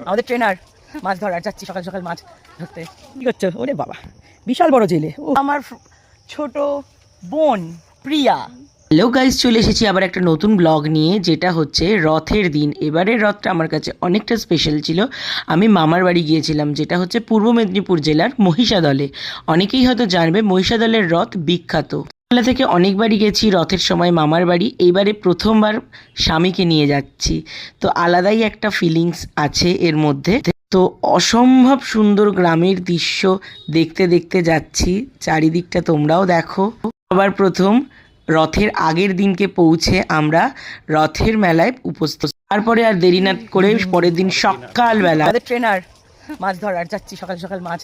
আমাদের ট্রেনার মাছ ধরার যাচ্ছি সকাল সকাল মাছ ধরতে। কি করছো? ওরে বাবা বিশাল বড় জেলে। ও আমার ছোট বোন প্রিয়া। হ্যালো গাইস, চলে এসেছি আবার একটা নতুন ব্লগ নিয়ে, যেটা হচ্ছে রথের দিন। এবারের রথটা আমার কাছে অনেকটা স্পেশাল ছিল। আমি মামার বাড়ি গিয়েছিলাম, যেটা হচ্ছে পূর্ব মেদিনীপুর জেলার মহিষাদলে। অনেকেই হয়তো জানবে মহিষাদলের রথ বিখ্যাত। ছোটবেলা থেকে অনেকবারই গেছি রথের সময় মামার বাড়ি, এইবারে প্রথমবার স্বামীকে নিয়ে যাচ্ছি। তো আলাদাই একটা ফিলিংস আছে এর মধ্যে। তো অসম্ভব সুন্দর গ্রামের দৃশ্য দেখতে দেখতে যাচ্ছি। চারিদিকটা তোমরাও দেখো। আবার প্রথম রথের আগের দিনকে পৌঁছে আমরা রথের মেলায় উপস্থিত। তারপরে আর দেরি না করে পরের দিন সকালবেলা আমাদের ট্রেনার মাছ ধরার যাচ্ছি সকাল সকাল মাছ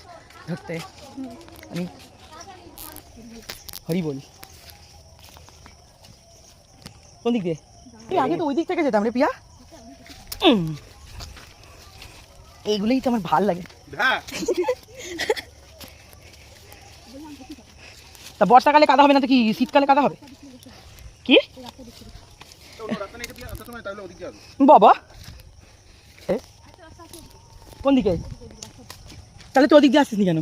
ধরতে। আমি হরি বল কোন দিক দিয়ে? আগে তো ওই দিক থেকে যেতাম রে প্রিয়া। এইগুলোই তো আমার ভাল লাগে। তা বর্ষাকালে কাদা হবে না তো কি শীতকালে কাদা হবে? কি বাবা কোন দিকে? তাহলে তো ওদিক দিয়ে আসছিস নি কেন?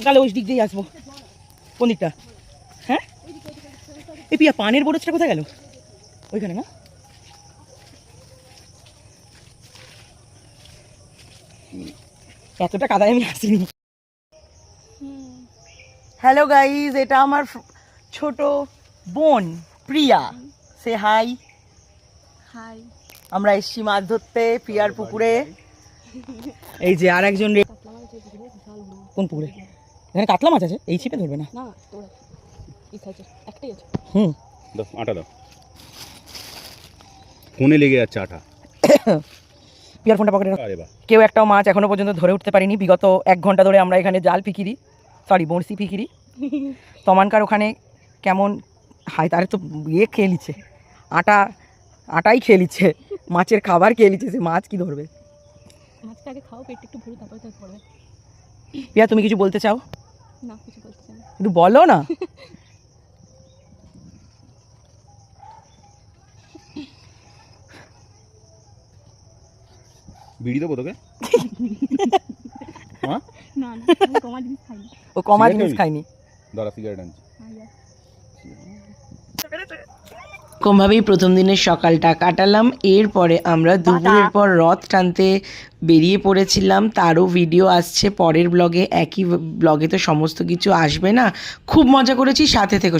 তাহলে ওই দিক দিয়েই আসবো। কোন দিকটা? হ্যাঁ এই পিয়া পানের বরজটা কোথায় গেল? ওইখানে না? এতটা কাদায় আমি আসিনি। হ্যালো গাইজ, এটা আমার ছোট বোন প্রিয়া। সে হাই। হাই। আমরা এসছি মাছ ধরতে প্রিয়ার পুকুরে। এই যে আর একজন। কোন পুকুরে? এখানে কাতলা মাছ আছে? এই ছিপে ধরবে না? না তোর এই সাইজে একটাই আছে। দাও আটা দাও, ফোনে লেগে যাচ্ছে আটা। পিয়ার ফোনটা পকেটে। আরে বাহ, কেউ একটাও মাছ এখনো পর্যন্ত ধরে উঠতে পারিনি। বিগত 1 ঘন্টা ধরে আমরা এখানে জাল ফিকিরি, সরি বড়শি ফিকিরি। তমানকার ওখানে কেমন হাই তারে তো ইয়ে খেয়ে নিচ্ছে, আটাই খেয়ে নিচ্ছে, মাছের খাবার খেয়ে নিচ্ছে। সে মাছ কি ধরবে? মাছটা আগে খাও, পেটটা একটু ভরে তারপরে তাই পড়বে। পিয়া তুমি কিছু বলতে চাও? না কিছু বলতে চাই না। একটু বলো না। বিড়ি দেবো তোকে? হ্যাঁ না না আমি কমা জিনিস খাই না। ও কমা সিগারেট জিনিস খাবি? খাইনি। দাঁড়া সিগারেট আনছি। এরকমভাবেই প্রথম দিনের সকালটা কাটালাম। এরপরে আমরা দুপুরের পর রথ টানতে বেরিয়ে পড়েছিলাম। তারও ভিডিও আসছে পরের ব্লগে। একই ব্লগে তো সমস্ত কিছু আসবে না। খুব মজা করেছি, সাথে থেকো।